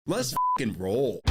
Let's f***ing roll.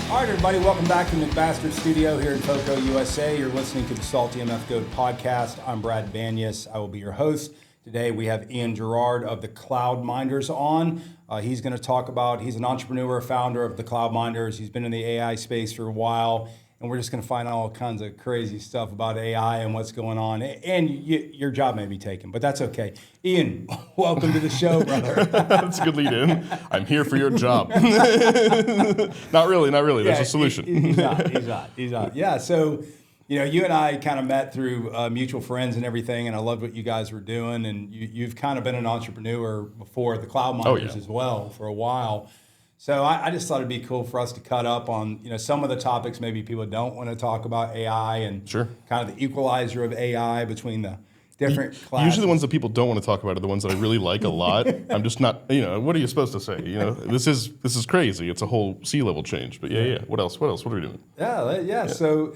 All right, everybody, welcome back to McMaster Studio here in Foco, USA. You're listening to the SaltyMF Go podcast. I'm Brad Banyas. I will be your host. Today we have Gerard of the Cloud Minders on. He's going to talk about, he's an entrepreneur, founder of the Cloud Minders. He's been in the AI space for a while, and we're just going to find out all kinds of crazy stuff about AI and what's going on. And your job may be taken, but that's okay. Ian, welcome to the show, brother. That's a good lead in. I'm here for your job. Not really. There's a solution. He's not. Yeah, so, you and I kind of met through mutual friends and everything, and I loved what you guys were doing. And you've kind of been an entrepreneur before the Cloud Minders as well for a while. So I just thought it'd be cool for us to cut up on, some of the topics maybe people don't want to talk about AI and kind of the equalizer of AI between the different classes. Usually the ones that people don't want to talk about are the ones that I really like a lot. I'm just not, what are you supposed to say? This is crazy. It's a whole sea level change. But yeah. What else? What are we doing? Yeah. So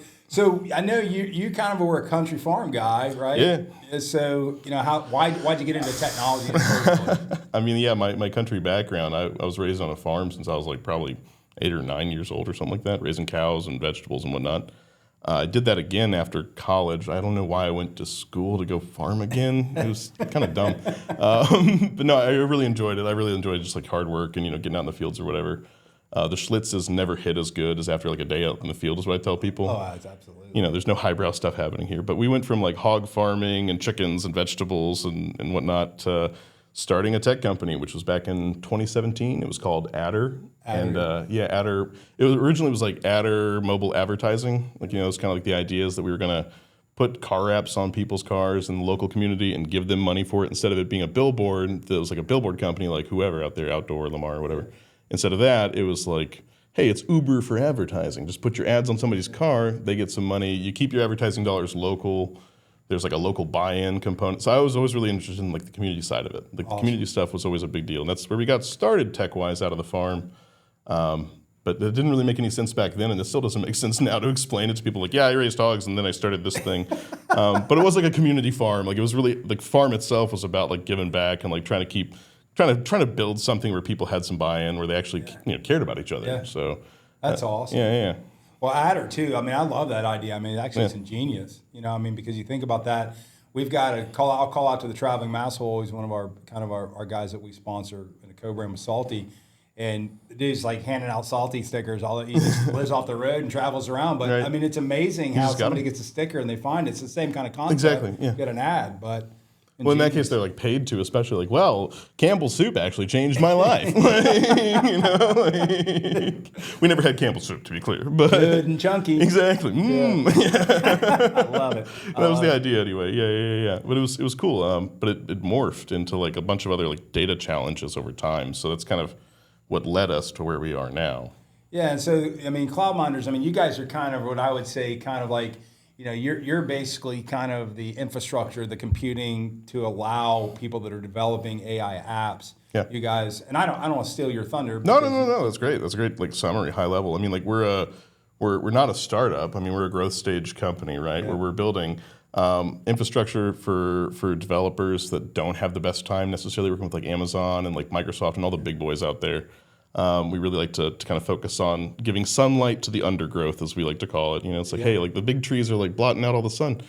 I know you kind of were a country farm guy, right? Yeah. So, why'd you get into technology in the first place? I mean, my country background, I was raised on a farm since I was like probably 8 or 9 years old or something like that, raising cows and vegetables and whatnot. I did that again after college. I don't know why I went to school to go farm again. It was kind of dumb. But no, I really enjoyed it. I really enjoyed just like hard work and, getting out in the fields or whatever. The schlitzes never hit as good as after like a day out in the field is what I tell people. Oh, that's absolutely. There's no highbrow stuff happening here. But we went from like hog farming and chickens and vegetables and whatnot to starting a tech company, which was back in 2017. It was called Adder. And Adder. Originally was like Adder mobile advertising. Like, it's kind of like the idea is that we were going to put car apps on people's cars in the local community and give them money for it instead of it being a billboard. That was like a billboard company like whoever out there, Outdoor, Lamar, or whatever. Instead of that, it was like, hey, it's Uber for advertising. Just put your ads on somebody's car, they get some money. You keep your advertising dollars local. There's like a local buy-in component. So I was always really interested in like the community side of it. Like the community stuff was always a big deal. And that's where we got started tech-wise out of the farm. But it didn't really make any sense back then, and it still doesn't make sense now to explain it to people like, yeah, I raised hogs, and then I started this thing. But it was like a community farm. Like it was really, like farm itself was about like giving back and like trying to build something where people had some buy-in, where they actually cared about each other. Yeah. So that's awesome. Yeah. Well, Adder too. I mean, I love that idea. I mean, actually, it's ingenious. Because you think about that. We've got I'll call out to the traveling masshole. He's one of our guys that we sponsor in a co-brand with Salty. And the dude's like handing out Salty stickers. He just lives off the road and travels around. But I mean, it's amazing how somebody gets a sticker and they find it's the same kind of concept. Exactly. Yeah. You get an ad, but. Well, in that case, they're like paid to, especially like, well, Campbell's soup actually changed my life. We never had Campbell's soup, to be clear, but good and chunky. Exactly. I love it. That was the idea, anyway. Yeah. But it was cool. But it morphed into like a bunch of other like data challenges over time. So that's kind of what led us to where we are now. Yeah, and so I mean, Cloud Minders. I mean, you guys are kind of what I would say, kind of like. You're basically kind of the infrastructure, the computing to allow people that are developing AI apps. Yeah. You guys, and I don't want to steal your thunder. No. That's great. That's a great like summary, high level. I mean, like we're not a startup. I mean, we're a growth stage company, right? Yeah. Where we're building infrastructure for developers that don't have the best time necessarily working with like Amazon and like Microsoft and all the big boys out there. We really like to kind of focus on giving sunlight to the undergrowth, as we like to call it. It's like, hey, like the big trees are like blotting out all the sun.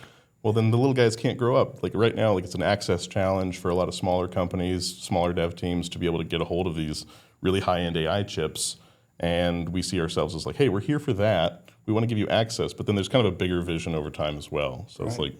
Well, then the little guys can't grow up. Like right now, like it's an access challenge for a lot of smaller companies, smaller dev teams to be able to get a hold of these really high-end AI chips. And we see ourselves as like, hey, we're here for that. We want to give you access. But then there's kind of a bigger vision over time as well. So It's like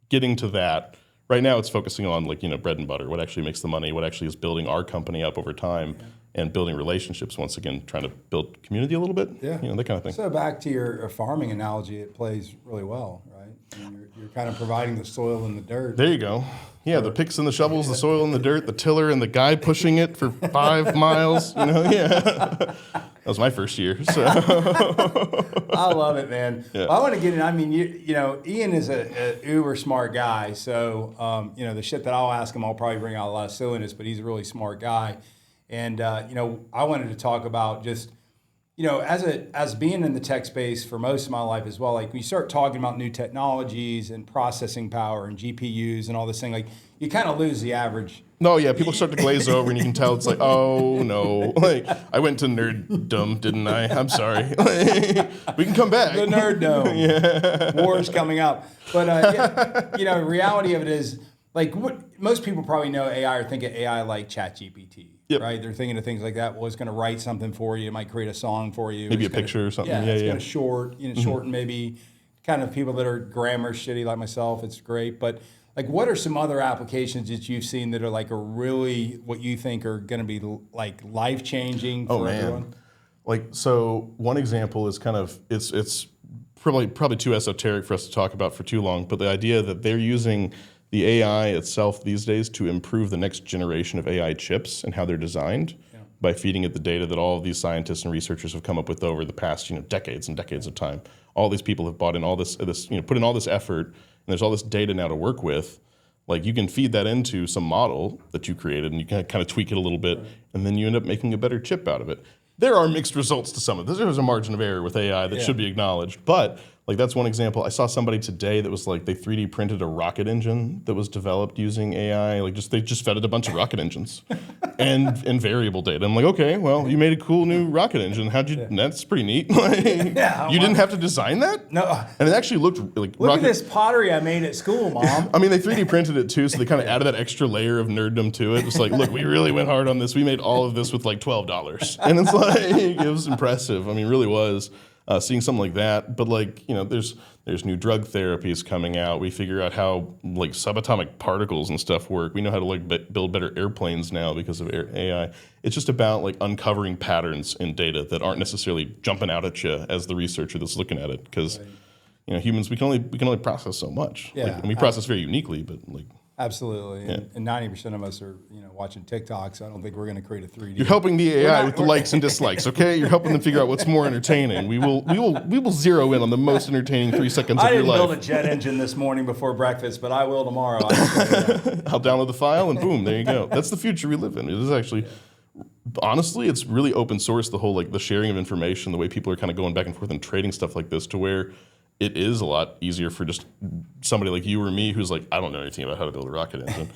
getting to that. Right now, it's focusing on like, bread and butter, what actually makes the money, what actually is building our company up over time. Yeah. And building relationships, once again, trying to build community a little bit, that kind of thing. So back to your farming analogy, it plays really well, right? I mean, you're kind of providing the soil and the dirt. There you go. Yeah, the picks and the shovels, the soil and the dirt, the tiller and the guy pushing it for 5 miles, That was my first year, so. I love it, man. Yeah. Well, I want to get in. I mean, Ian is a uber smart guy, so, the shit that I'll ask him, I'll probably bring out a lot of silliness, but he's a really smart guy. And, I wanted to talk about just, as being in the tech space for most of my life as well, like when you start talking about new technologies and processing power and GPUs and all this thing, like you kind of lose the average. No, yeah, people start to glaze over, and you can tell it's like, oh no, like I went to nerddom, didn't I? I'm sorry. We can come back. The nerd dome. Yeah. War's coming up. But reality of it is like what most people probably know AI or think of AI like ChatGPT. Yep. Right? They're thinking of things like that. Well, it's going to write something for you. It might create a song for you. Maybe it's a picture or something. Yeah, it's going to Mm-hmm. shorten maybe kind of people that are grammar shitty like myself. It's great. But like, what are some other applications that you've seen that are like a really what you think are going to be like life changing for everyone? Like, so one example is kind of it's probably too esoteric for us to talk about for too long. But the idea that they're using the AI itself these days to improve the next generation of AI chips and how they're designed by feeding it the data that all of these scientists and researchers have come up with over the past decades and decades of time. All these people have bought in all this put in all this effort, and there's all this data now to work with. Like you can feed that into some model that you created, and you can kind of tweak it a little bit, and then you end up making a better chip out of it. There are mixed results to some of this. There's a margin of error with AI that should be acknowledged, but like that's one example. I saw somebody today that was like they 3D printed a rocket engine that was developed using AI. Like they just fed it a bunch of rocket engines and variable data. I'm like, okay, well, you made a cool new rocket engine. How'd you? That's pretty neat. Like, you didn't have to design that? No. And it actually looked like look at this pottery I made at school, Mom. I mean, they 3D printed it too, so they kind of added that extra layer of nerddom to it. It's like, look, we really went hard on this. We made all of this with like $12, and it's like it was impressive. I mean, it really was. Seeing something like that, but like there's new drug therapies coming out. We figure out how like subatomic particles and stuff work. We know how to like build better airplanes now because of AI. It's just about like uncovering patterns in data that aren't necessarily jumping out at you as the researcher that's looking at it. Because humans we can only process so much. Yeah, and we process very uniquely, but like. Absolutely, and 90% of us are watching TikTok, so I don't think we're going to create a 3D. You're helping the AI with the likes and dislikes, okay? You're helping them figure out what's more entertaining. We will zero in on the most entertaining 3 seconds of your life. I didn't build a jet engine this morning before breakfast, but I will tomorrow. I'll download the file and boom, there you go. That's the future we live in. It is actually, honestly, it's really open source. The whole like the sharing of information, the way people are kind of going back and forth and trading stuff like this, to where it is a lot easier for just somebody like you or me who's like, I don't know anything about how to build a rocket engine.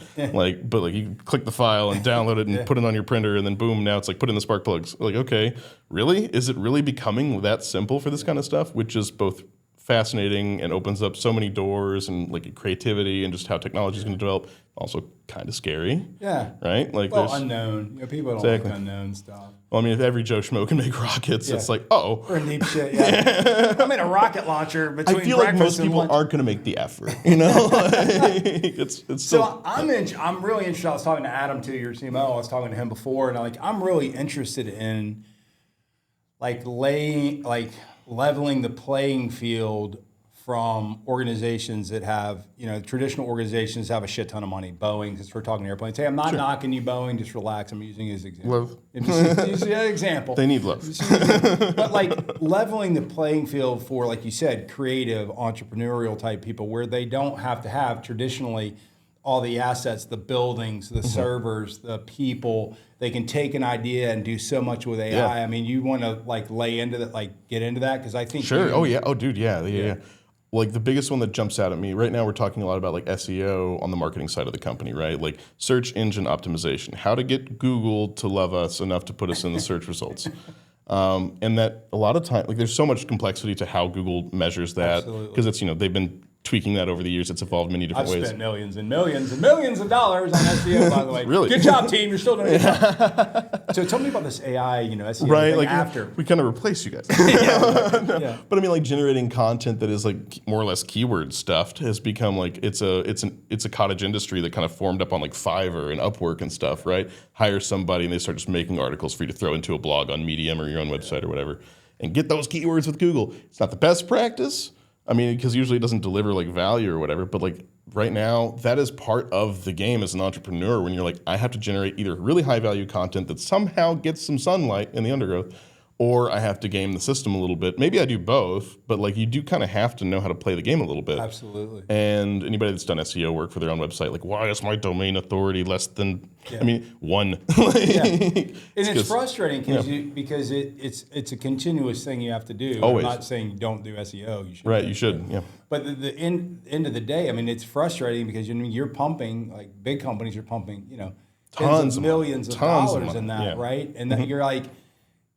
But you click the file and download it and put it on your printer, and then boom, now it's like put in the spark plugs. Like, okay, really? Is it really becoming that simple for this kind of stuff? Which is both fascinating and opens up so many doors and like creativity and just how technology is going to develop. Also kind of scary. Yeah. Right? Like unknown. People don't like unknown stuff. Well, I mean, if every Joe Schmo can make rockets, it's like, oh. Or deep shit, yeah. I made a rocket launcher between I feel like most people lunch. aren't going to make the effort, it's so still, I'm really interested. I was talking to Adam too, your CMO. I was talking to him before, and I'm really interested in leveling the playing field from organizations that have, traditional organizations have a shit ton of money. Boeing, since we're talking airplanes. Hey, I'm not knocking you, Boeing. Just relax. I'm using it as an example. Love. Just an example. They need love. But leveling the playing field for, like you said, creative, entrepreneurial type people, where they don't have to have traditionally all the assets, the buildings, the servers, the people. They can take an idea and do so much with AI. Yeah. I mean, you want to lay into that, get into that, because I think sure. Oh yeah. Oh dude. Yeah. Like the biggest one that jumps out at me right now, we're talking a lot about like SEO on the marketing side of the company, right? Like search engine optimization, how to get Google to love us enough to put us in the search results. And that a lot of time, there's so much complexity to how Google measures that, because it's, they've been tweaking that over the years. It's evolved many different ways. I've spent millions and millions and millions of dollars on SEO, by the way. Really? Good job, team. You're still doing a good job. So tell me about this AI, SEO right, thing like after. We kind of replace you guys. Yeah. But I mean, generating content that is more or less keyword stuffed has become it's a cottage industry that kind of formed up on Fiverr and Upwork and stuff, right? Hire somebody and they start just making articles for you to throw into a blog on Medium or your own website or whatever, and get those keywords with Google. It's not the best practice. I mean, because usually it doesn't deliver value or whatever, but right now, that is part of the game as an entrepreneur, when you're I have to generate either really high value content that somehow gets some sunlight in the undergrowth, or I have to game the system a little bit. Maybe I do both, but like you do kind of have to know how to play the game a little bit. Absolutely. And anybody that's done SEO work for their own website, like, why is my domain authority less than, I mean, 1? Yeah. And it's frustrating because it's a continuous thing you have to do. Always. I'm not saying you don't do SEO. You should. Right, you should, yeah. But the end of the day, I mean, it's frustrating because you're pumping, like big companies are pumping, tens of millions of dollars in that, right? And then you're like,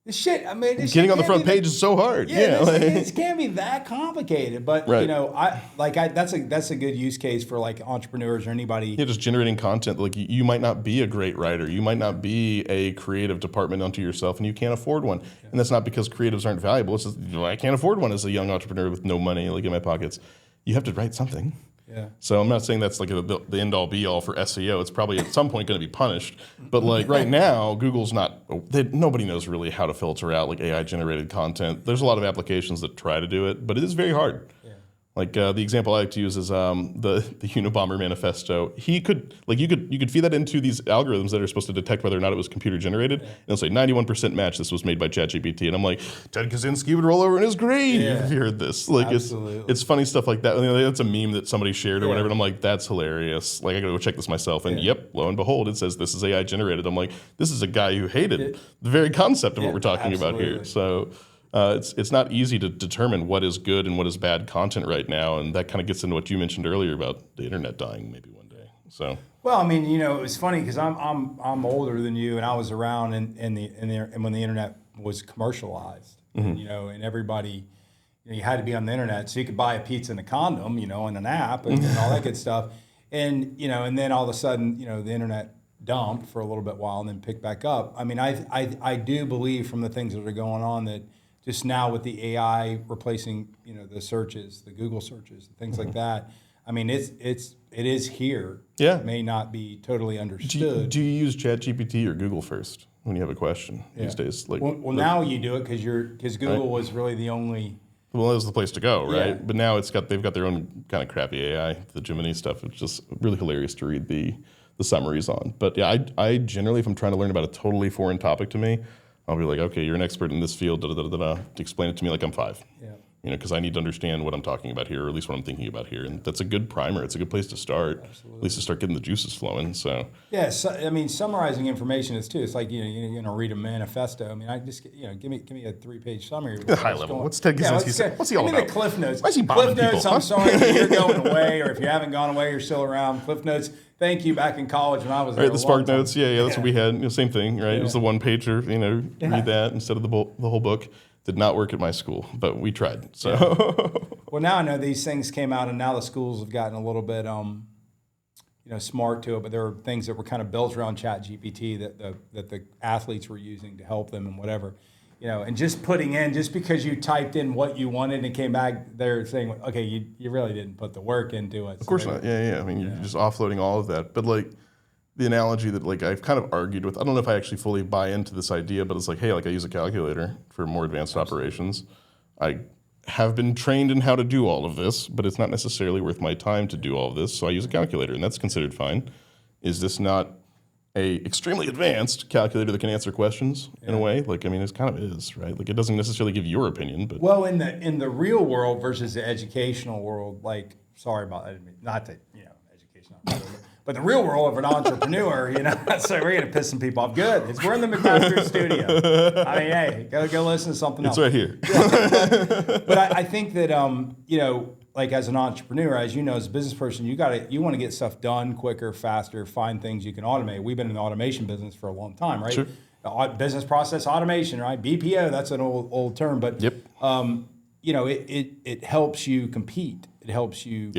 this shit, I mean, this getting on the front page is so hard. It can't be that complicated. But that's a good use case for like entrepreneurs or anybody. Yeah, just generating content. Like you might not be a great writer, you might not be a creative department unto yourself, and you can't afford one. Yeah. And that's not because creatives aren't valuable. It's just I can't afford one as a young entrepreneur with no money like in my pockets. You have to write something. Yeah. So I'm not saying that's like the end all be all for SEO. It's probably at some point going to be punished. But like right now, Google's nobody knows really how to filter out like AI generated content. There's a lot of applications that try to do it, but it is very hard. Yeah. Like the example I like to use is the Unabomber manifesto. You could feed that into these algorithms that are supposed to detect whether or not it was computer generated, and it'll say 91% match. This was made by ChatGPT, and I'm like, Ted Kaczynski would roll over in his grave if you heard this. Like it's funny stuff like that. That's a meme that somebody shared or whatever, and I'm like, that's hilarious. Like I gotta go check this myself, and lo and behold, it says this is AI generated. I'm like, this is a guy who hated the very concept of what we're talking about here. So. It's not easy to determine what is good and what is bad content right now, and that kind of gets into what you mentioned earlier about the internet dying maybe one day. So well, I mean, it was funny because I'm older than you, and I was around and when the internet was commercialized, and everybody, you had to be on the internet so you could buy a pizza and a condom, and an app and all that good stuff, and then all of a sudden, the internet dumped for a little bit while and then picked back up. I mean, I do believe from the things that are going on that. Just now with the AI replacing, the searches, the Google searches, things like that. I mean, it is here. Yeah. It may not be totally understood. Do you use ChatGPT or Google first when you have a question these days? Like, well, now you do it because Google was really the only. Well, that was the place to go, right? Yeah. But now they've got their own kind of crappy AI, the Gemini stuff. It's just really hilarious to read the summaries on. But yeah, I generally, if I'm trying to learn about a totally foreign topic to me, I'll be like, okay, you're an expert in this field, to explain it to me like I'm 5. Yeah. Because I need to understand what I'm talking about here, or at least what I'm thinking about here. And that's a good primer. It's a good place to start, at least to start getting the juices flowing. So yeah, I mean, summarizing information is too. It's like you're going to read a manifesto. I mean, I just give me a 3-page summary. High level. What's Ted Kaczynski? What's he all about? Give me the Cliff Notes. Why is he bombing Cliff Notes. people? I'm sorry if you're going away, or if you haven't gone away, you're still around. Cliff Notes. Thank you. Back in college when I was there. Right, the Spark Notes. Yeah, that's what we had. Same thing, right? It was the one pager. Read that instead of the whole book. Did not work at my school, but we tried. So, well, now I know these things came out, and now the schools have gotten a little bit, smart to it. But there are things that were kind of built around ChatGPT that the athletes were using to help them and whatever, and just because you typed in what you wanted and it came back, they're saying, okay, you really didn't put the work into it. Of course not. Yeah. I mean, you're just offloading all of that, but like. The analogy that like I've kind of argued with, I don't know if I actually fully buy into this idea, but it's like, hey, like I use a calculator for more advanced operations. I have been trained in how to do all of this, but it's not necessarily worth my time to do all of this, so I use a calculator, and that's considered fine. Is this not a extremely advanced calculator that can answer questions in a way? Like, I mean, it kind of is, right? Like, it doesn't necessarily give your opinion, but well, in the real world versus the educational world, like, sorry about that, not that education. But the real world of an entrepreneur, so we're going to piss some people off. Good. We're in the McMaster studio. I mean, hey, go listen to something else. It's right here. But I think that, like as an entrepreneur, as you know, as a business person, you want to get stuff done quicker, faster, find things you can automate. We've been in the automation business for a long time, right? Sure. Business process automation, right? BPO, that's an old term. But, yep. It helps you compete. It helps you,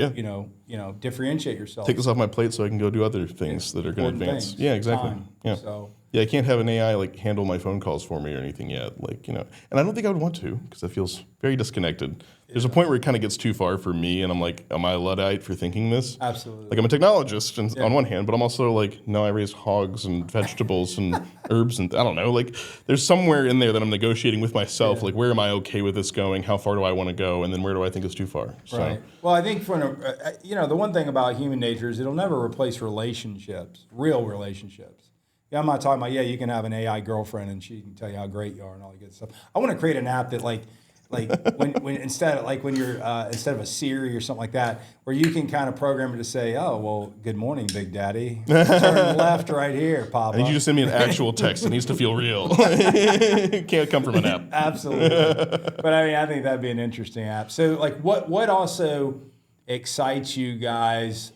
differentiate yourself. Take this off my plate so I can go do other things that are going to advance. Yeah, exactly. Time. Yeah. So. Yeah, I can't have an AI like handle my phone calls for me or anything yet. Like, and I don't think I would want to because it feels very disconnected. There's a point where it kind of gets too far for me, and I'm like, am I a Luddite for thinking this? Absolutely. Like, I'm a technologist on one hand, but I'm also like, no, I raise hogs and vegetables and herbs and I don't know. Like, there's somewhere in there that I'm negotiating with myself. Like, where am I okay with this going? How far do I want to go? And then where do I think is too far? So. Right. Well, I think the one thing about human nature is it'll never replace relationships, real relationships. Yeah, I'm not talking about, you can have an AI girlfriend and she can tell you how great you are and all that good stuff. I want to create an app that like when instead of like when you're instead of a Siri or something like that, where you can kind of program it to say, oh, well, good morning, Big Daddy. Turn left right here, Papa. I need you to send me an actual text. It needs to feel real. It can't come from an app. Absolutely. But I mean, I think that'd be an interesting app. So like what also excites you guys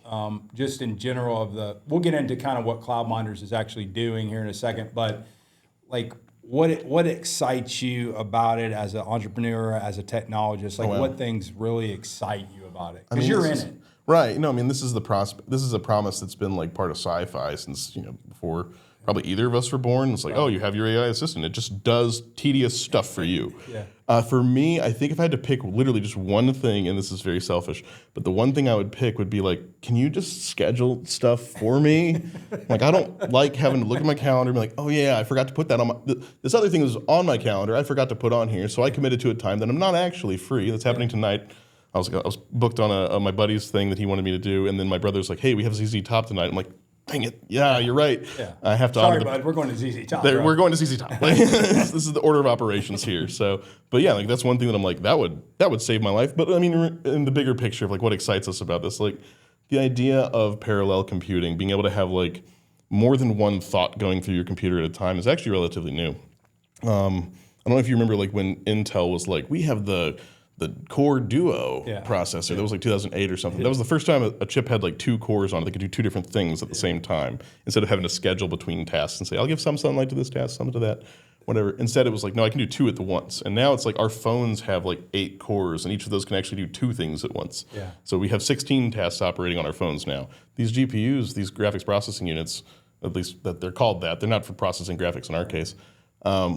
just in general we'll get into kind of what CloudMinders is actually doing here in a second, but like what excites you about it as an entrepreneur, as a technologist? Like what things really excite you about it? Because you're in it. Right. No, I mean, this is a promise that's been like part of sci-fi since, before probably either of us were born. It's like, oh, you have your AI assistant. It just does tedious stuff for you. Yeah. For me, I think if I had to pick literally just one thing, and this is very selfish, but the one thing I would pick would be like, can you just schedule stuff for me? Like, I don't like having to look at my calendar and be like, oh yeah, I forgot to put that on my, this other thing is on my calendar, I forgot to put on here. So I committed to a time that I'm not actually free. That's happening tonight. I was booked on my buddy's thing that he wanted me to do, and then my brother's like, hey, we have ZZ Top tonight. I'm like, dang it, yeah, you're right. Yeah. I have to Sorry, bud, we're going to ZZ Top. We're going to ZZ Top. Like, this is the order of operations here. So, but yeah, like that's one thing that I'm like, that would save my life. But I mean, in the bigger picture of like what excites us about this, like the idea of parallel computing, being able to have like more than one thought going through your computer at a time is actually relatively new. I don't know if you remember like when Intel was like, we have the Core Duo processor. That was like 2008 or something. That was the first time a chip had like 2 cores on it. They could do 2 different things at the same time instead of having to schedule between tasks and say, I'll give some sunlight to this task, some to that, whatever. Instead, it was like, no, I can do 2 at the once. And now it's like our phones have like 8 cores, and each of those can actually do 2 things at once. Yeah. So we have 16 tasks operating on our phones now. These GPUs, these graphics processing units, at least that they're called that, they're not for processing graphics in our case,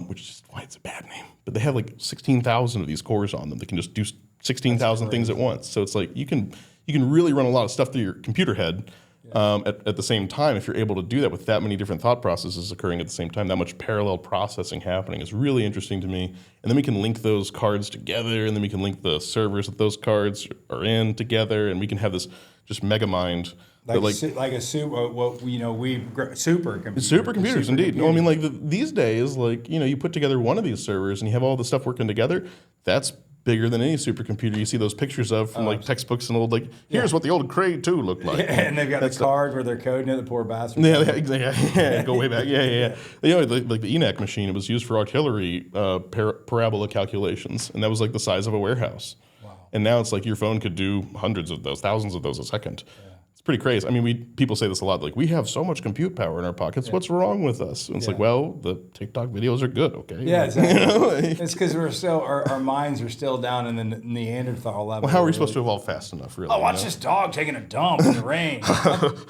which is just why it's a bad name. But they have like 16,000 of these cores on them. They can just do 16,000 things at once. So it's like you can really run a lot of stuff through your computer head at the same time. If you're able to do that with that many different thought processes occurring at the same time, that much parallel processing happening is really interesting to me. And then we can link those cards together, and then we can link the servers that those cards are in together, and we can have this just mega mind. Like a super, Supercomputers, indeed. No, I mean, like these days, like, you put together one of these servers and you have all the stuff working together. That's bigger than any supercomputer you see those pictures of from like textbooks and old, like, here's what the old Cray 2 looked like. And they've got the card where they're coding it, the poor bastard. Yeah, exactly. Yeah, go way back. Yeah. Like the ENAC machine, it was used for artillery parabola calculations, and that was like the size of a warehouse. Wow. And now it's like your phone could do hundreds of those, thousands of those a second. It's pretty crazy. I mean, people say this a lot, like, we have so much compute power in our pockets. What's wrong with us? And it's like, well, the TikTok videos are good, okay? Yeah, exactly. It's because we're still, our minds are still down in the Neanderthal level. Well, how are we supposed to evolve fast enough, really? Oh, watch this dog taking a dump in the rain.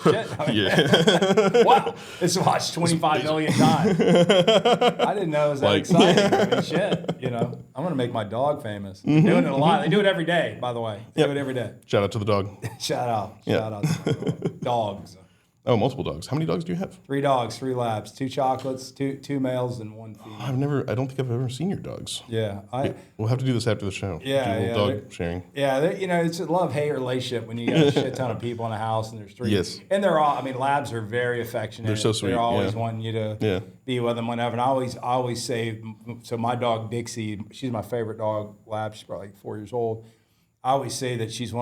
Shit. Wow. It's watched 25 million times. I didn't know it was that exciting. I mean, shit, I'm going to make my dog famous. They're doing it a lot. They do it every day, by the way. They do it every day. Shout out to the dog. Shout out. Dogs. Oh, multiple dogs. How many dogs do you have? 3 dogs, 3 labs, 2 chocolates, two males, and 1 female. I don't think I've ever seen your dogs. Yeah. We'll have to do this after the show. Yeah. Do a little dog sharing. Yeah. It's a love-hate relationship when you got a shit ton of people in a house and there's 3. Yes. And they're all, labs are very affectionate. They're so sweet. They're always wanting you to be with them whenever. And I always say, so my dog Dixie, she's my favorite dog, lab. She's probably like 4 years old. I always say that she's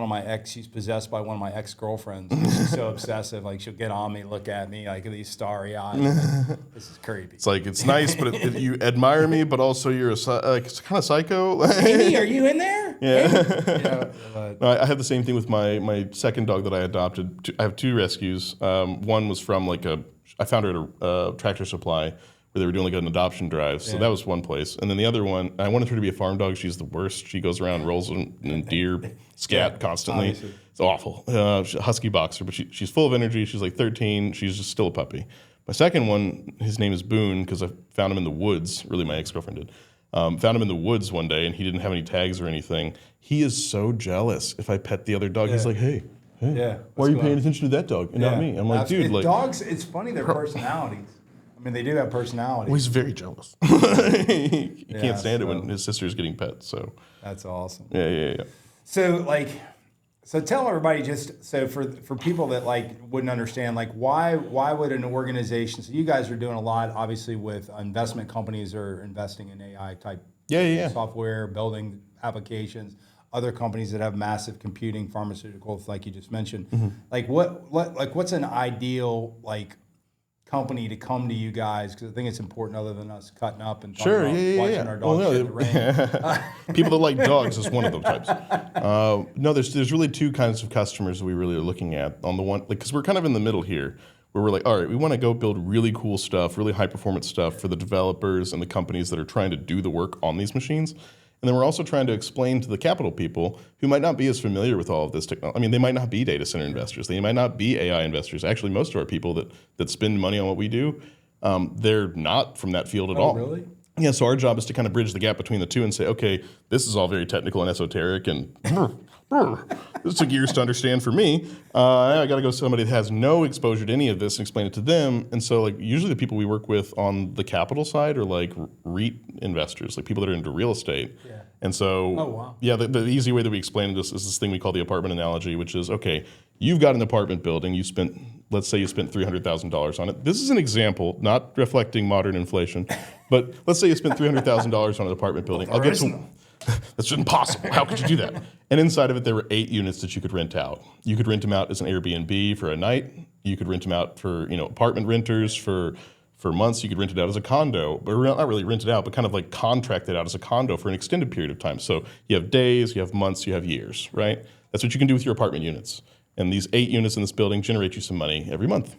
possessed by one of my ex-girlfriends. She's so obsessive. Like, she'll get on me, look at me, like these starry eyes. Like, this is creepy. It's like, it's nice, but you admire me, but also you're kind of psycho. Amy, are you in there? Yeah. No, I had the same thing with my second dog that I adopted. I have 2 rescues. One was from I found her at a Tractor Supply, where they were doing like an adoption drive. So that was one place. And then the other one, I wanted her to be a farm dog. She's the worst. She goes around, rolls in deer, scat constantly. Obviously. It's awful. She's a husky boxer, but she's full of energy. She's like 13. She's just still a puppy. My second one, his name is Boone, because I found him in the woods. Really, my ex-girlfriend did. Found him in the woods one day, and he didn't have any tags or anything. He is so jealous. If I pet the other dog, he's like, hey, why are you paying attention to that dog and not me? I'm like, dude, like, dogs, it's funny, their personalities. They do have personality. Well, he's very jealous. He can't stand it when his sister's getting pets. So that's awesome. Yeah. So So tell everybody for people that like wouldn't understand, like why would an organization, so you guys are doing a lot obviously with investment companies are investing in AI type software, building applications, other companies that have massive computing, pharmaceuticals like you just mentioned. Mm-hmm. Like what's an ideal like company to come to you guys, because I think it's important other than us cutting up and talking about watching our dogs shit in the rain. People that like dogs is one of those types. No, there's really two kinds of customers that we really are looking at. On the one, like, because we're kind of in the middle here, where we're like, all right, we want to go build really cool stuff, really high performance stuff for the developers and the companies that are trying to do the work on these machines. And then we're also trying to explain to the capital people who might not be as familiar with all of this technology. I mean, they might not be data center investors. They might not be AI investors. Actually, most of our people that spend money on what we do, they're not from that field at all. Really? Yeah, so our job is to kind of bridge the gap between the two and say, okay, this is all very technical and esoteric and this took years to understand for me. I got to go to somebody that has no exposure to any of this and explain it to them. And so like usually the people we work with on the capital side are like REIT investors, like people that are into real estate. Yeah. And so, the easy way that we explain this is this thing we call the apartment analogy, which is, okay, you've got an apartment building, let's say you spent $300,000 on it. This is an example, not reflecting modern inflation, but let's say you spent $300,000 on an apartment building. That's impossible. How could you do that? And inside of it, there were 8 units that you could rent out. You could rent them out as an Airbnb for a night. You could rent them out for apartment renters for months. You could rent it out as a condo, but not really rent it out, but kind of like contract it out as a condo for an extended period of time. So you have days, you have months, you have years, right? That's what you can do with your apartment units. And these 8 units in this building generate you some money every month.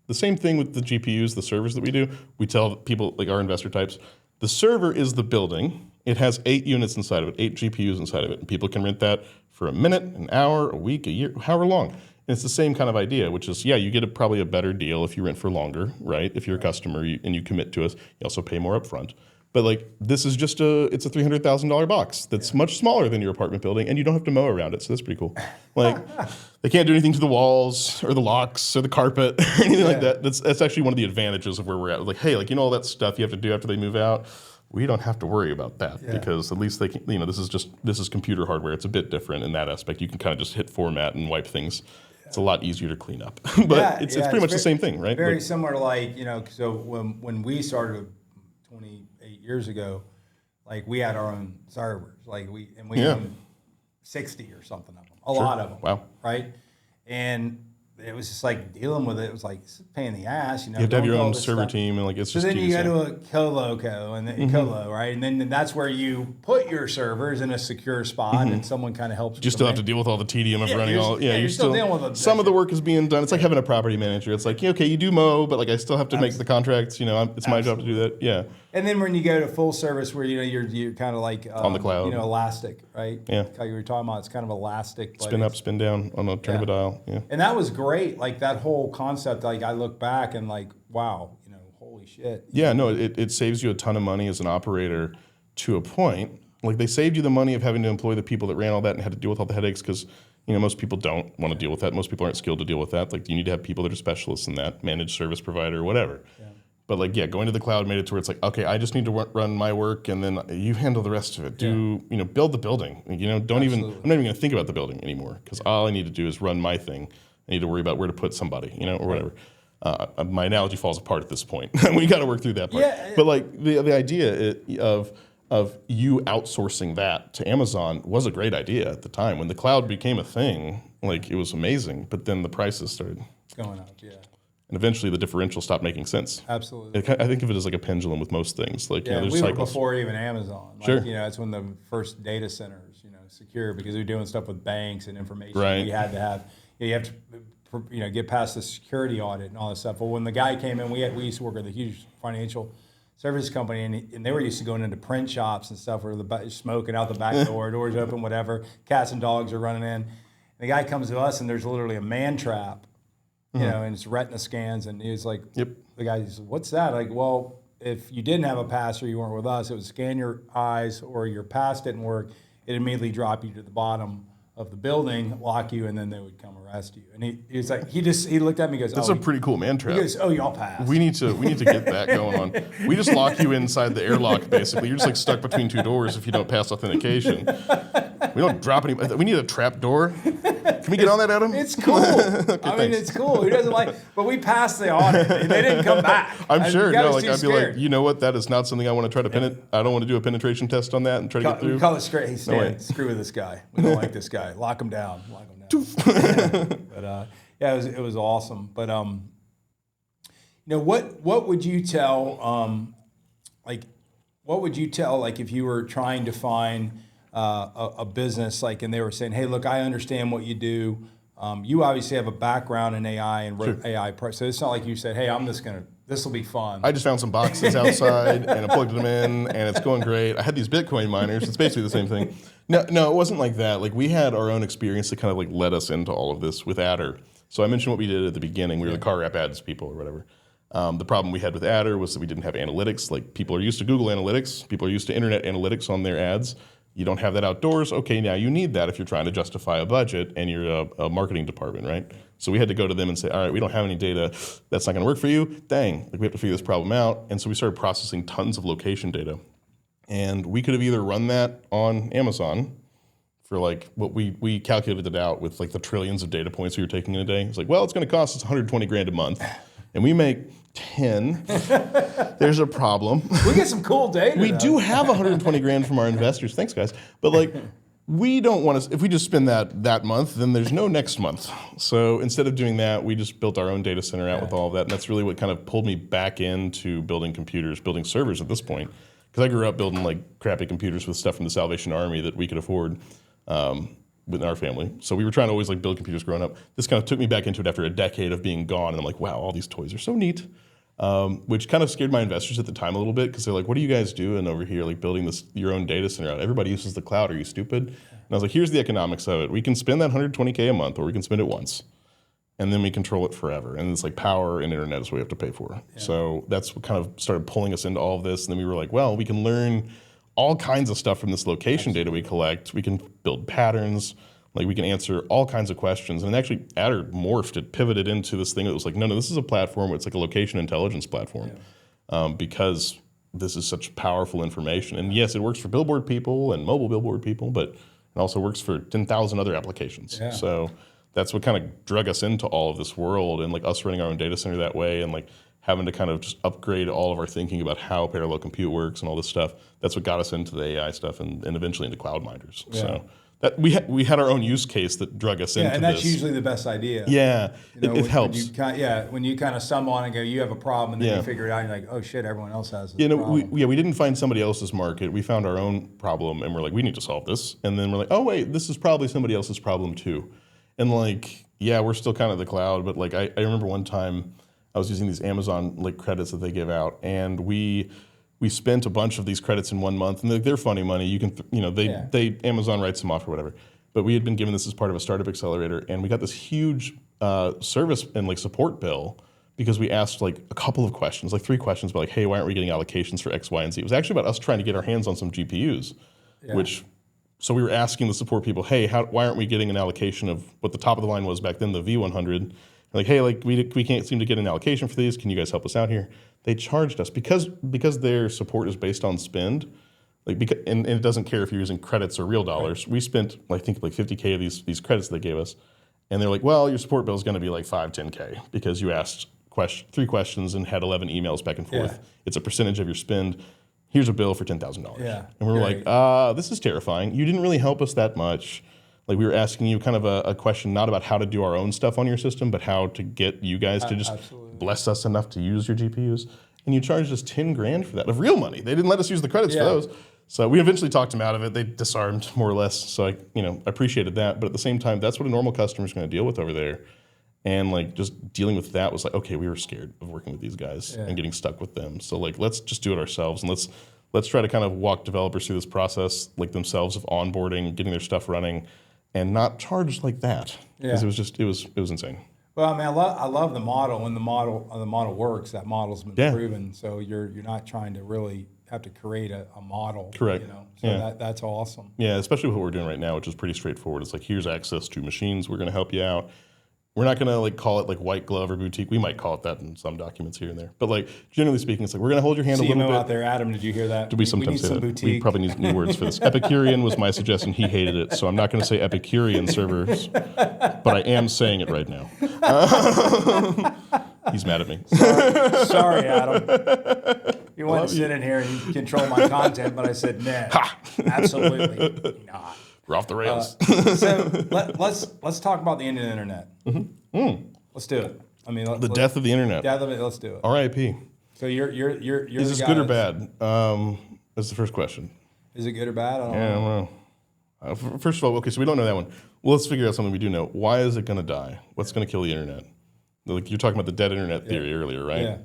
The same thing with the GPUs, the servers that we do. We tell people, like our investor types, the server is the building. It has 8 units inside of it, 8 GPUs inside of it. And people can rent that for a minute, an hour, a week, a year, however long. And it's the same kind of idea, which is, you get probably a better deal if you rent for longer, right? If you're a customer and you commit to us, you also pay more upfront. But like, this is just it's a $300,000 box that's much smaller than your apartment building, and you don't have to mow around it, so that's pretty cool. Like, they can't do anything to the walls or the locks or the carpet or anything like that. That's actually one of the advantages of where we're at. Like, hey, like, all that stuff you have to do after they move out, we don't have to worry about that because at least they can, this is computer hardware. It's a bit different in that aspect. You can kind of just hit format and wipe things. It's a lot easier to clean up, but it's pretty much the same thing, right? Very similar to like, so when we started 28 years ago, like we had our own servers, like we owned 60 or something of them, a lot of them. Wow. Right. And it was just like dealing with it. It was like it's a pain in the ass, You have to have your own server team, and like it's just. So then you go to a colo and then colo, right? And then that's where you put your servers in a secure spot, and someone kind of helps. You still have to deal with all the tedium of running all. You're still dealing with some of the work is being done. It's like having a property manager. It's like, okay, you do mow, but like I still have to make the contracts. It's my job to do that. Yeah. And then when you go to full service, where you're kind of like on the cloud, elastic, right? Yeah. Like you were talking about, it's kind of elastic. Spin up, spin down on a turn of a dial. Yeah. And that was great. Like that whole concept. Like I look back and like, wow, holy shit. Yeah. No, it saves you a ton of money as an operator to a point. Like they saved you the money of having to employ the people that ran all that and had to deal with all the headaches because most people don't want to deal with that. Most people aren't skilled to deal with that. Like you need to have people that are specialists in that, managed service provider, whatever. Yeah. But like, going to the cloud made it to where it's like, okay, I just need to run my work, and then you handle the rest of it. Build the building. I'm not even going to think about the building anymore because all I need to do is run my thing. I need to worry about where to put somebody, or whatever. My analogy falls apart at this point. We got to work through that part. Yeah. But like the idea of you outsourcing that to Amazon was a great idea at the time when the cloud became a thing. Like it was amazing, but then the prices started going up. Yeah. And eventually the differential stopped making sense. Absolutely. I think of it as like a pendulum with most things. Like, there's we cycles. were before even Amazon. Like, sure. That's when the first data centers, secure, because we were doing stuff with banks and information. Right. We had to have, you have to, get past the security audit and all that stuff. But when the guy came in, we used to work with a huge financial service company, and they were used to going into print shops and stuff where smoking out the back door, doors open, whatever, cats and dogs are running in. And the guy comes to us, and there's literally a man trap. And it's retina scans, and he's like, yep. The guy says, what's that? Like, well, if you didn't have a pass or you weren't with us, it would scan your eyes, or your pass didn't work, it'd immediately drop you to the bottom of the building, lock you, and then they would come arrest you. And he was like, he looked at me and goes, that's a pretty cool man trap. He goes, y'all passed. We need to get that going on. We just lock you inside the airlock, basically. You're just like stuck between 2 doors if you don't pass authentication. We don't drop any. We need a trap door. Can we get on that, Adam? It's cool. I mean, it's cool. Who doesn't like? But we passed the audit, and they didn't come back. I'm sure. No, like I'd be scared. like, you know what? That is not something I want to try to I don't want to do a penetration test on that and try to get through. We call it straight. Hey, Stan, screw with this guy. We don't like this guy. Lock him down. But yeah, it was awesome. But what would you tell what would you tell if you were trying to find a business and they were saying, hey, look, I understand what you do. You obviously have a background in AI and wrote AI, so it's not like you said, hey, this will be fun. I just found some boxes outside and I plugged them in and it's going great. I had these Bitcoin miners. It's basically the same thing. No, it wasn't like that. We had our own experience that kind of led us into all of this with Adder. So I mentioned what we did at the beginning. We were the car wrap ads people or whatever. The problem we had with Adder was that we didn't have analytics. People are used to Google Analytics. People are used to internet analytics on their ads. You don't have that outdoors. Okay, now you need that if you're trying to justify a budget and you're a marketing department, right? So we had to go to them and say, all right, we don't have any data. That's not going to work for you. Dang, we have to figure this problem out. And so we started processing tons of location data. And we could have either run that on Amazon for what we calculated it out with the trillions of data points we were taking in a day. It's well, it's going to cost us 120 grand a month. And we make 10, there's a problem. We get some cool data. We do have 120 grand from our investors. Thanks, guys. But we don't want to, if we just spend that month, then there's no next month. So instead of doing that, we just built our own data center out with all of that. And that's really what kind of pulled me back into building computers, building servers at this point. Because I grew up building crappy computers with stuff from the Salvation Army that we could afford. Within our family. So we were trying to always build computers growing up. This kind of took me back into it after a decade of being gone. And I'm like, wow, all these toys are so neat. Which kind of scared my investors at the time a little bit because they're like, what are you guys doing over here, building your own data center out? Everybody uses the cloud. Are you stupid? And I was like, here's the economics of it. We can spend that $120K a month or we can spend it once. And then we control it forever. And it's power and internet is what we have to pay for. Yeah. So that's what kind of started pulling us into all of this. And then we were like, well, we can learn all kinds of stuff from this location data we collect. We can build patterns, we can answer all kinds of questions. And actually, Adder morphed, it pivoted into this thing that was no, this is a platform, it's a location intelligence platform because this is such powerful information. And yes, it works for billboard people and mobile billboard people, but it also works for 10,000 other applications. Yeah. So that's what kind of drug us into all of this world and us running our own data center that way and having to kind of just upgrade all of our thinking about how parallel compute works and all this stuff. That's what got us into the AI stuff and eventually into cloud miners. Yeah. So that we had our own use case that drug us into this. And that's usually the best idea. Yeah, it helps. When you kind of stumble on and go, you have a problem, and then you figure it out, and you're like, oh shit, everyone else has this problem. We didn't find somebody else's market. We found our own problem, and we're like, we need to solve this. And then we're like, oh wait, this is probably somebody else's problem too. And we're still kind of the cloud, but I remember one time I was using these Amazon credits that they give out, and we spent a bunch of these credits in 1 month, and they're funny money. You can they Amazon writes them off or whatever. But we had been given this as part of a startup accelerator, and we got this huge service and support bill because we asked a couple of questions, 3 questions about hey, why aren't we getting allocations for X, Y, and Z? It was actually about us trying to get our hands on some GPUs, so we were asking the support people, hey, why aren't we getting an allocation of what the top of the line was back then, the V100? Hey, we can't seem to get an allocation for these. Can you guys help us out here? They charged us because their support is based on spend. And it doesn't care if you're using credits or real dollars. Right. We spent I think $50K of these credits they gave us, and they're like, well, your support bill is going to be $5-10K because you asked 3 questions and had 11 emails back and forth. Yeah. It's a percentage of your spend. Here's a bill for $10,000. Yeah. And we were this is terrifying. You didn't really help us that much. We were asking you kind of a question not about how to do our own stuff on your system, but how to get you guys to just bless us enough to use your GPUs. And you charged us 10 grand for that of real money. They didn't let us use the credits for those. So we eventually talked them out of it. They disarmed more or less. So I appreciated that. But at the same time, that's what a normal customer is going to deal with over there. And just dealing with that was okay, we were scared of working with these guys and getting stuck with them. So let's just do it ourselves and let's try to kind of walk developers through this process themselves of onboarding, getting their stuff running, and not charge like that because it was insane. Well, I mean, I love the model. When the model works, that model's been proven. So you're not trying to really have to create a model. Correct. So that's awesome. Yeah, especially what we're doing right now, which is pretty straightforward. It's here's access to machines. We're going to help you out. We're not going to like call it like white glove or boutique. We might call it that in some documents here and there. But like generally speaking, it's like we're going to hold your hand a little bit. out there, Adam, did you hear that? Do we sometimes say that? Boutique. We probably need new words for this. Epicurean was my suggestion. He hated it. So I'm not going to say Epicurean servers, but I am saying it right now. He's mad at me. Sorry, Adam. You want to sit in here and control my content, but I said, nah, absolutely not. We're off the rails. So let's talk about the end of the internet. Let's do it. I mean, the death of the internet. Death of it. Let's do it. R.I.P. So you're Is this good or bad? That's the first question. Is it good or bad? I don't know. First of all, okay, so we don't know that one. Well, let's figure out something we do know. Why is it going to die? What's going to kill the internet? Like you're talking about the dead internet theory earlier, right? Yeah.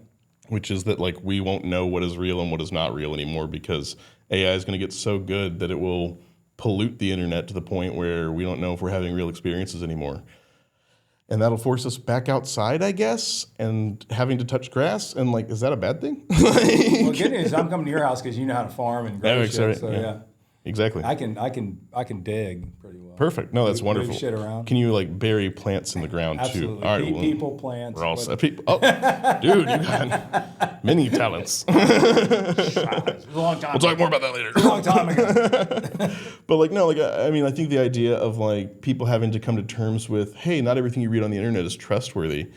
Which is that like we won't know what is real and what is not real anymore because AI is going to get so good that it will pollute the internet to the point where we don't know if we're having real experiences anymore. And that'll force us back outside, I guess, and having to touch grass. And like, is that a bad thing? Well, good news, I'm coming to your house because you know how to farm and grow shit. So yeah. Exactly. I can dig pretty well. Perfect. No, that's wonderful. Move shit around. Can you like bury plants in the ground Absolutely. too? All right, People, plants. We're all set. People. Oh, dude, you got many talents. It was a long time. We'll talk more about that later. A long time ago. But like, no, like, I mean, I think the idea of like people having to come to terms with, hey, not everything you read on the internet is trustworthy.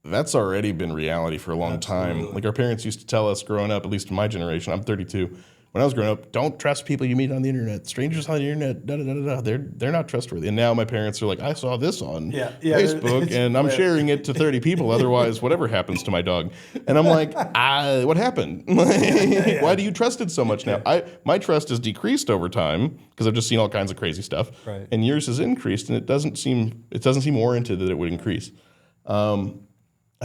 That's already been reality for a long time. Like our parents used to tell us growing up, at least in my generation, I'm 32. When I was growing up, don't trust people you meet on the internet. Strangers on the internet, they're not trustworthy. And now my parents are like, I saw this on Facebook, and I'm sharing it to 30 people. Otherwise, whatever happens to my dog. And I'm like, what happened? Why do you trust it so much now? My trust has decreased over time because I've just seen all kinds of crazy stuff. Right. And yours has increased, and it doesn't seem warranted that it would increase. I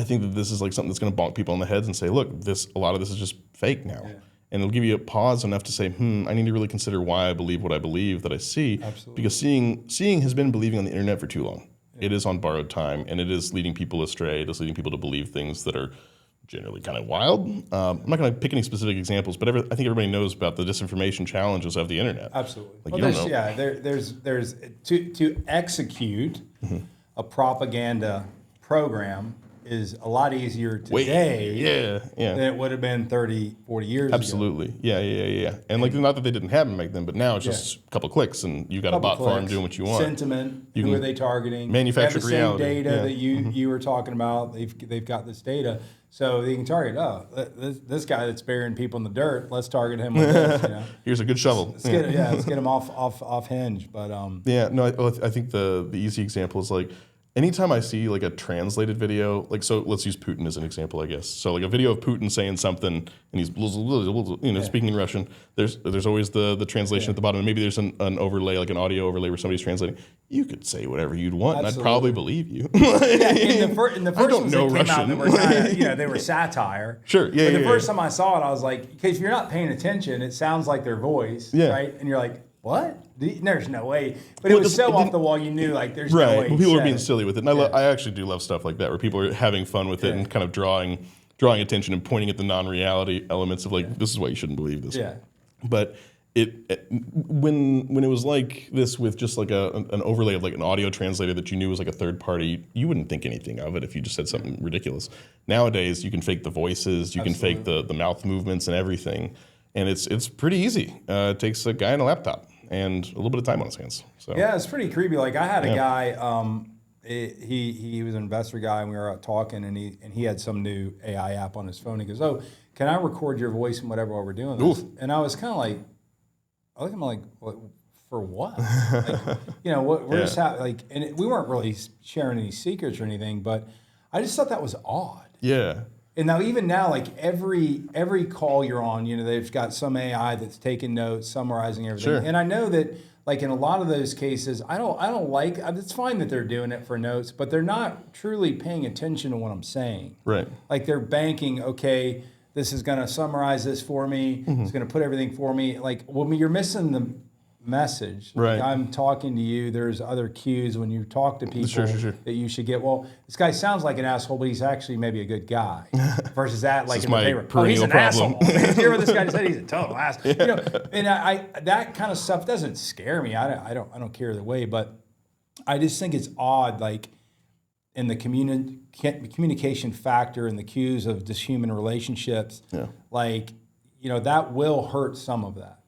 think that this is like something that's going to bonk people on the heads and say, look, a lot of this is just fake now. Yeah. And it'll give you a pause enough to say, I need to really consider why I believe what I believe that I see. Absolutely. Because seeing has been believing on the internet for too long. Yeah. It is on borrowed time, and it is leading people astray. It is leading people to believe things that are generally kind of wild. I'm not going to pick any specific examples, but I think everybody knows about the disinformation challenges of the internet. Absolutely. Like, you don't know. Yeah, there's to execute a propaganda program is a lot easier today than it would have been 30, 40 years Absolutely. ago. Yeah. And like, not that they didn't have them back then, but now it's just a couple clicks and you got a bot farm doing what you want. Sentiment, who are they targeting? Manufactured reality. They have the same data that you were talking about. They've got this data. So they can target, this guy that's burying people in the dirt, let's target him with this. You know? Here's a good shovel. Let's get him off hinge. But I think the easy example is like, anytime I see like a translated video, like, so let's use Putin as an example, I guess. So like a video of Putin saying something and he's speaking in Russian, there's always the translation at the bottom, and maybe there's an overlay, like an audio overlay where somebody's translating. You could say whatever you'd want, and I'd probably believe you. In the first ones that came out, that were kind of, they were satire. Sure, But the first time I saw it, I was like, because if you're not paying attention, it sounds like their voice, right? And you're like, what? There's no way. But it was so off the wall, you knew, like, there's no way. Well, people are being silly with it. And I actually do love stuff like that, where people are having fun with it and kind of drawing attention and pointing at the non-reality elements of, like, this is why you shouldn't believe this. Yeah. But when it was like this with just like an overlay of like an audio translator that you knew was like a third party, you wouldn't think anything of it if you just said something ridiculous. Nowadays, you can fake the voices, you can fake the mouth movements and everything. And it's pretty easy. It takes a guy and a laptop and a little bit of time on his hands. So yeah, it's pretty creepy. Like I had a guy, he was an investor guy, and we were out talking, and he had some new AI app on his phone. He goes, "Oh, can I record your voice and whatever while we're doing this?" Ooh. And I was kind of like, I looked at him like, what, for what? Like, we're just we weren't really sharing any secrets or anything, but I just thought that was odd. Yeah. And even now, like every call you're on, they've got some AI that's taking notes, summarizing everything. Sure. And I know that, like in a lot of those cases, I don't like. It's fine that they're doing it for notes, but they're not truly paying attention to what I'm saying. Right. Like they're banking. Okay, this is going to summarize this for me. Mm-hmm. It's going to put everything for me. Like, well, you're missing the message. Right. Like I'm talking to you. There's other cues when you talk to people sure. that you should get. Well, this guy sounds like an asshole, but he's actually maybe a good guy. Versus that, like in the paper, he's an asshole. Did you hear what this guy said? He's a total asshole. And I that kind of stuff doesn't scare me. I don't care either way. But I just think it's odd. Like in the communication factor and the cues of just human relationships, like, that will hurt some of that.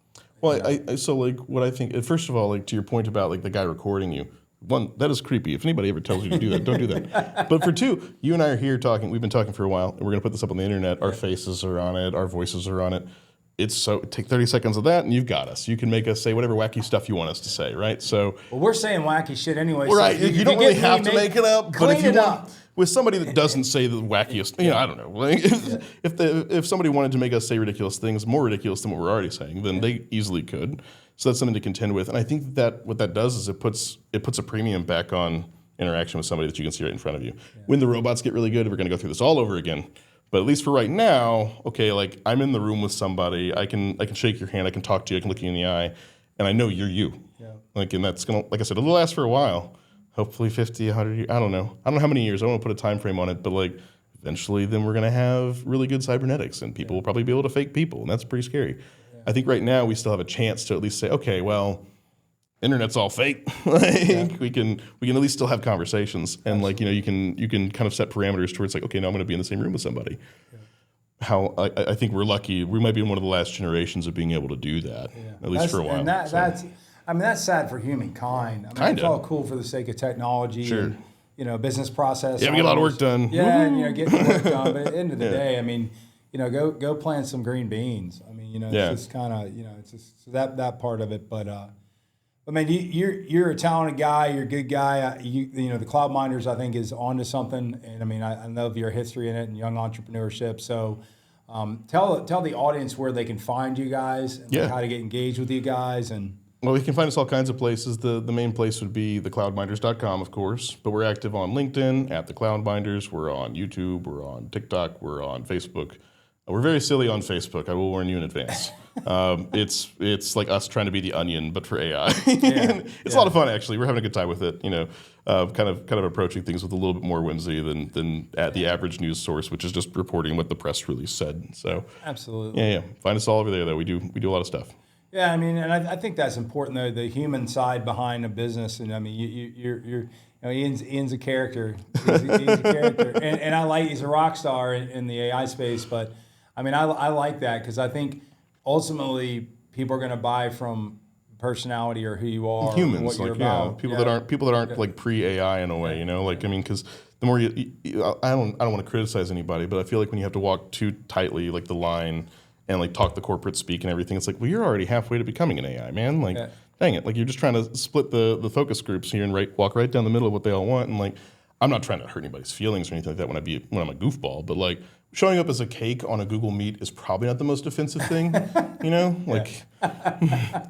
Well, so like what I think, first of all, like to your point about like the guy recording you, one, that is creepy. If anybody ever tells you to do that, don't do that. But for two, you and I are here talking, we've been talking for a while, and we're going to put this up on the internet. Our faces are on it, our voices are on it. Take 30 seconds of that and you've got us. You can make us say whatever wacky stuff you want us to say, right? So, well, we're saying wacky shit anyway. Right, so you don't really have to make it up, but if you it want, up. with somebody that doesn't say the wackiest, I don't know. Like, if somebody wanted to make us say ridiculous things, more ridiculous than what we're already saying, then they easily could. So that's something to contend with. And I think that what that does is it puts a premium back on interaction with somebody that you can see right in front of you. When the robots get really good, we're going to go through this all over again. But at least for right now, okay, like I'm in the room with somebody, I can shake your hand, I can talk to you, I can look you in the eye, and I know you're you. Yeah. Like, and that's gonna, like I said, it'll last for a while. Hopefully 50, 100 years, I don't know how many years, I don't want to put a time frame on it, but like eventually then we're gonna have really good cybernetics and people will probably be able to fake people, and that's pretty scary. Yeah. I think right now we still have a chance to at least say, okay, well, internet's all fake. We can at least still have conversations, and you can kind of set parameters towards like, okay, now I'm going to be in the same room with somebody. Yeah. How I think we're lucky. We might be one of the last generations of being able to do that, at least for a while. And that's sad for humankind. It's all cool for the sake of technology. Sure. And, business process. Yeah, we get a lot of work done. Yeah, and getting work done. But at the end of the day, go plant some green beans. It's just kind of it's just that part of it, but. Man, you're a talented guy. You're a good guy. The Cloud Minders, I think, is onto something. And I love your history in it and young entrepreneurship. So, tell the audience where they can find you guys and how to get engaged with you guys. And well, you can find us all kinds of places. The main place would be thecloudminders.com, of course. But we're active on LinkedIn at the Cloud Minders. We're on YouTube. We're on TikTok. We're on Facebook. We're very silly on Facebook. I will warn you in advance. It's like us trying to be the Onion, but for AI. It's a lot of fun, actually. We're having a good time with it. Kind of approaching things with a little bit more whimsy than at the average news source, which is just reporting what the press release said. So absolutely, yeah. Find us all over there, though. We do a lot of stuff. Yeah, and I think that's important, though, the human side behind a business. And Ian's a character. He's a character, and he's a rock star in the AI space, but. I like that because I think ultimately people are going to buy from personality or who you are, humans, what you're about. People that aren't like pre-AI in a way, because the more I don't want to criticize anybody, but I feel like when you have to walk too tightly, like the line, and like talk the corporate speak and everything, it's like, well, you're already halfway to becoming an AI, man. Like, dang it, like you're just trying to split the focus groups here and walk right down the middle of what they all want, and like, I'm not trying to hurt anybody's feelings or anything like that when I'm a goofball, but like. Showing up as a cake on a Google Meet is probably not the most offensive thing,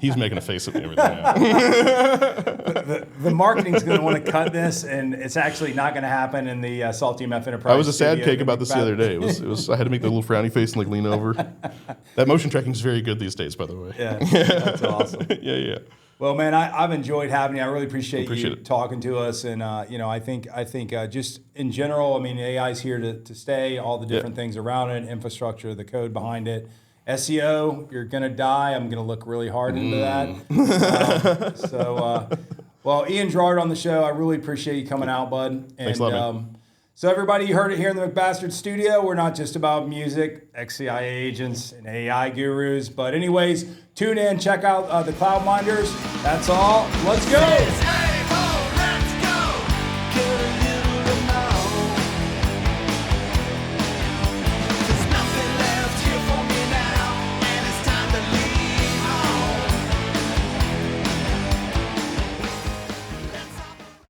He's making a face at me over there now. the marketing's going to want to cut this, and it's actually not going to happen in the SaltyMF Enterprise. I was a sad cake about this the other day. It was. I had to make the little frowny face and like lean over. That motion tracking is very good these days, by the way. Yeah, that's awesome. Yeah. Well, man, I've enjoyed having you. I really appreciate you talking to us, and I think just in general, AI's here to stay. All the different things around it, infrastructure, the code behind it, SEO. You're gonna die. I'm gonna look really hard into that. Well, Ian Gerard on the show. I really appreciate you coming out, bud. And, thanks a lot, man. So everybody, you heard it here in the McBastard studio. We're not just about music, XCIA agents, and AI gurus. But anyways, tune in, check out the Cloud Minders. That's all. Let's go.